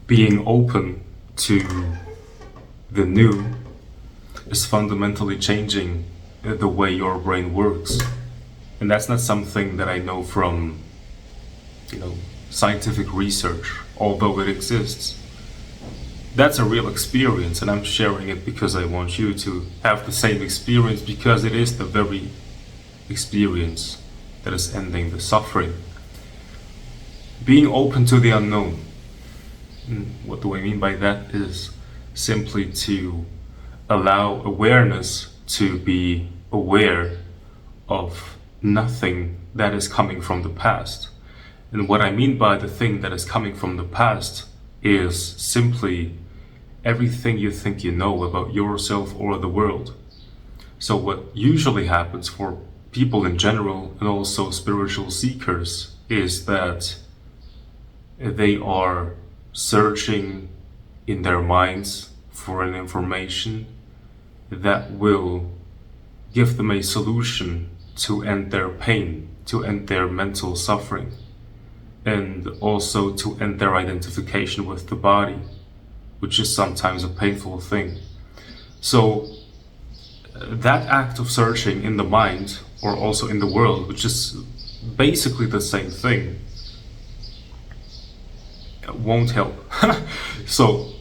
being open to the new is fundamentally changing the way your brain works. And that's not something that I know from, scientific research, although it exists. That's a real experience, and I'm sharing it because I want you to have the same experience, because it is the very experience that is ending the suffering. Being open to the unknown. What do I mean by that? Is simply to allow awareness to be aware of nothing that is coming from the past. And what I mean by the thing that is coming from the past is simply everything you think you know about yourself or the world. So what usually happens for people in general, and also spiritual seekers, is that they are searching in their minds for an information that will give them a solution to end their pain, to end their mental suffering, and also to end their identification with the body, which is sometimes a painful thing. So that act of searching in the mind, or also in the world, which is basically the same thing, won't help. So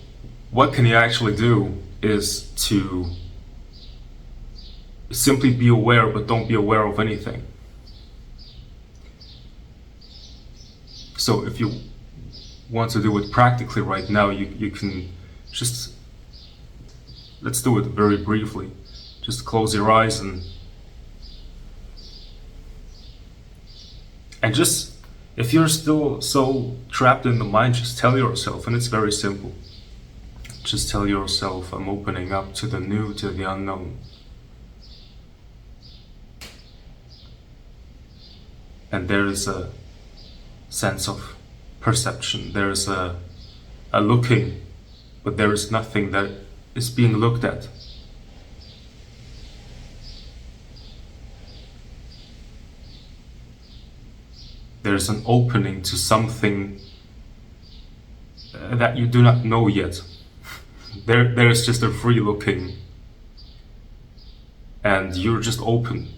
what can you actually do is to simply be aware, but don't be aware of anything. So if you want to do it practically right now, you can just, let's do it very briefly. Just close your eyes and just, if you're still so trapped in the mind, just tell yourself, and it's very simple. Just tell yourself, I'm opening up to the new, to the unknown. And there is a sense of perception. There is a looking, but there is nothing that is being looked at. There's an opening to something that you do not know yet. There is just a free looking, and you're just open.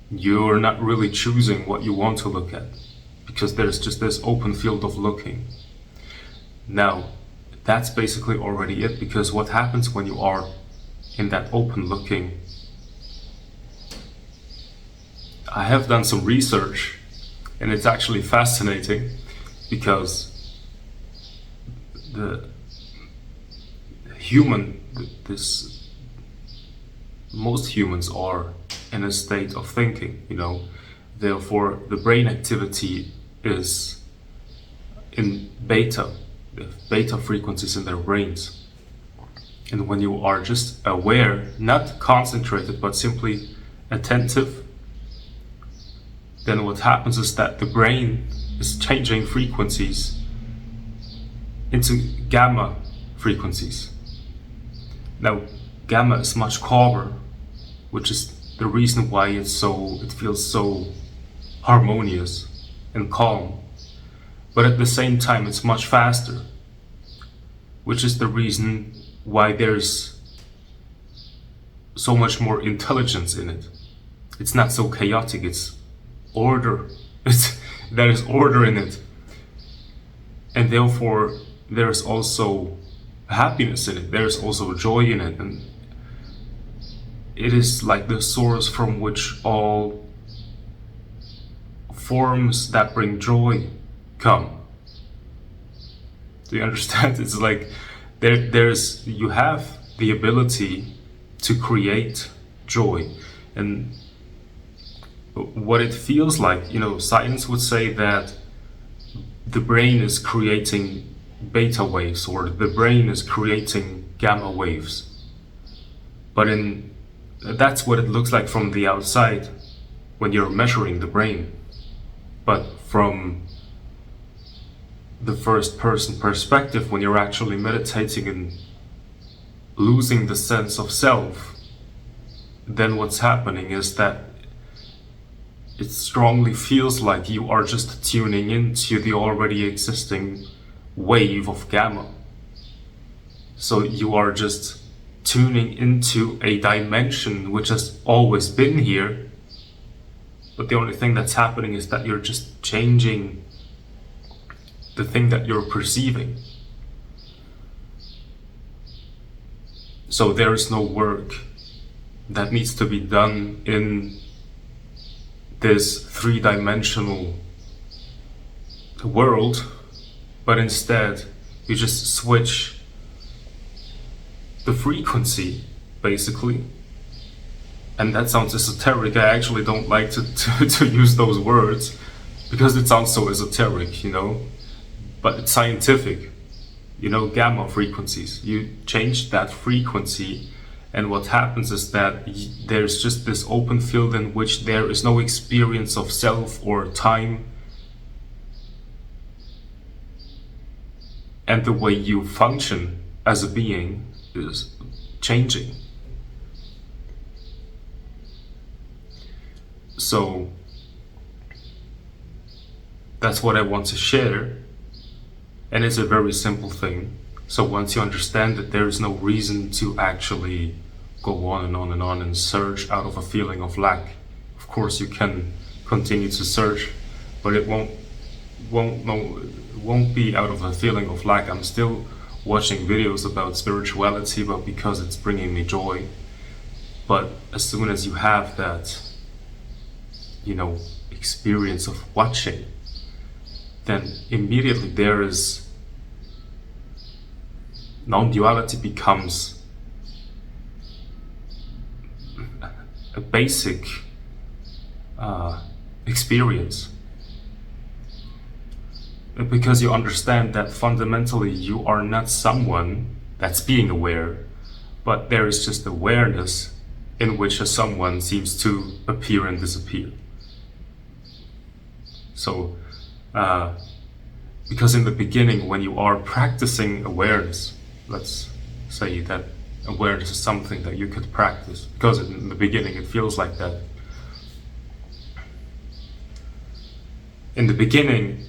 You're not really choosing what you want to look at, because there's just this open field of looking. Now, that's basically already it, because what happens when you are in that open looking, I have done some research, and it's actually fascinating, because the human, most humans are in a state of thinking, therefore the brain activity is in beta. They have beta frequencies in their brains. And when you are just aware, not concentrated, but simply attentive, then what happens is that the brain is changing frequencies into gamma frequencies. Now, gamma is much calmer, which is the reason why it feels so harmonious and calm. But at the same time, it's much faster, which is the reason why there's so much more intelligence in it. It's not so chaotic, it's order. There is order in it. And therefore, there's also happiness in it. There's also joy in it. And it is like the source from which all forms that bring joy come. Do you understand? It's like you have the ability to create joy. And what it feels like, science would say that the brain is creating beta waves, or the brain is creating gamma waves. But that's what it looks like from the outside when you're measuring the brain. But from the first person perspective, when you're actually meditating and losing the sense of self, then what's happening is that it strongly feels like you are just tuning into the already existing wave of gamma. So you are just tuning into a dimension which has always been here, but the only thing that's happening is that you're just changing the thing that you're perceiving. So there is no work that needs to be done in this three-dimensional world, but instead you just switch the frequency, basically. And that sounds esoteric. I actually don't like to use those words because it sounds so esoteric, but it's scientific. Gamma frequencies. You change that frequency, and what happens is that there's just this open field in which there is no experience of self or time, and the way you function as a being is changing. So that's what I want to share, and it's a very simple thing. So once you understand that there is no reason to actually go on and on and on and search out of a feeling of lack. Of course you can continue to search, but it won't be out of a feeling of lack. I'm still watching videos about spirituality, but because it's bringing me joy. But as soon as you have that, experience of watching, then immediately there is non-duality becomes a basic experience, because you understand that fundamentally you are not someone that's being aware, but there is just awareness in which a someone seems to appear and disappear. So because in the beginning, when you are practicing awareness, let's say that awareness is something that you could practice, because in the beginning it feels like that. In the beginning,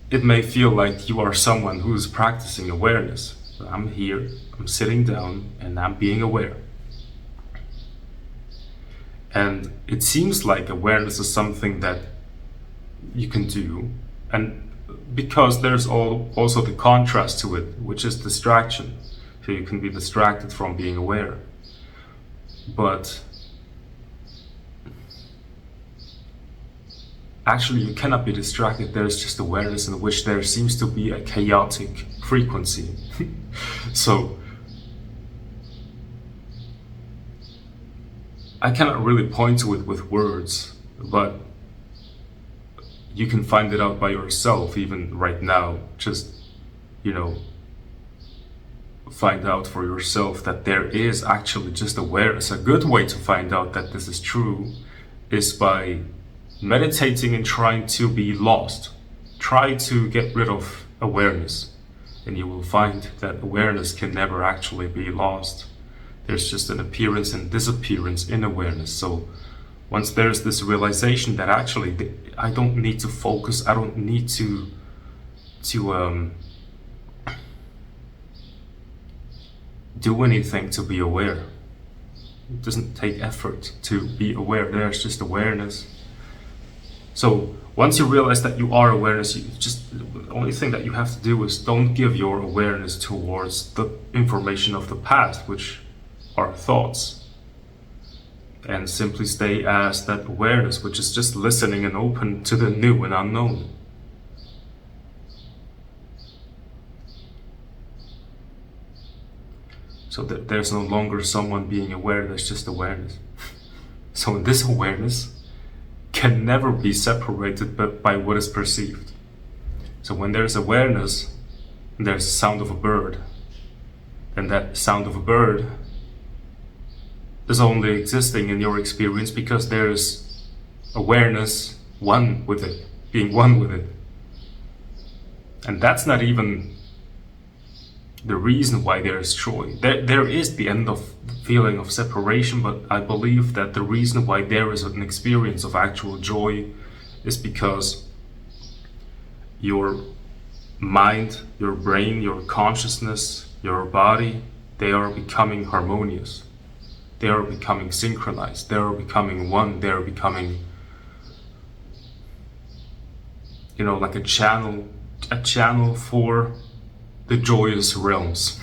it may feel like you are someone who is practicing awareness. I'm here, I'm sitting down, and I'm being aware. And it seems like awareness is something that you can do, and because there's also the contrast to it, which is distraction. So you can be distracted from being aware. But actually you cannot be distracted. There's just awareness in which there seems to be a chaotic frequency. So I cannot really point to it with words, but you can find it out by yourself even right now. Just, find out for yourself that there is actually just awareness. A good way to find out that this is true is by meditating and trying to be lost. Try to get rid of awareness, and you will find that awareness can never actually be lost. There's just an appearance and disappearance in awareness. So once there's this realization that actually I don't need to focus, I don't need to do anything to be aware. It doesn't take effort to be aware. There's just awareness. So once you realize that you are awareness, the only thing that you have to do is don't give your awareness towards the information of the past, which are thoughts, and simply stay as that awareness, which is just listening and open to the new and unknown. So that there's no longer someone being aware, there's just awareness. So this awareness can never be separated by what is perceived. So when there's awareness, and there's the sound of a bird, then that sound of a bird is only existing in your experience because there's awareness one with it, being one with it. And that's not even the reason why there is joy. There is the end of feeling of separation, but I believe that the reason why there is an experience of actual joy is because your mind, your brain, your consciousness, your body, they are becoming harmonious. They are becoming synchronized. They are becoming one. They are becoming, like a channel for the joyous realms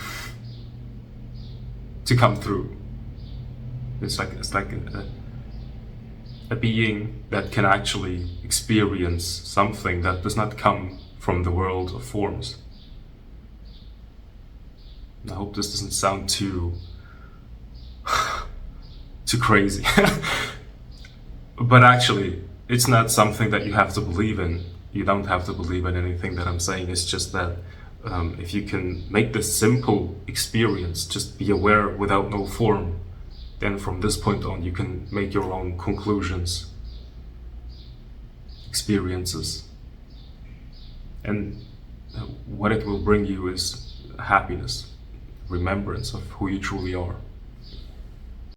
to come through. It's like a being that can actually experience something that does not come from the world of forms. I hope this doesn't sound too crazy. But actually, it's not something that you have to believe in. You don't have to believe in anything that I'm saying. It's just that if you can make this simple experience, just be aware without no form, then from this point on you can make your own conclusions, experiences. And what it will bring you is happiness, remembrance of who you truly are.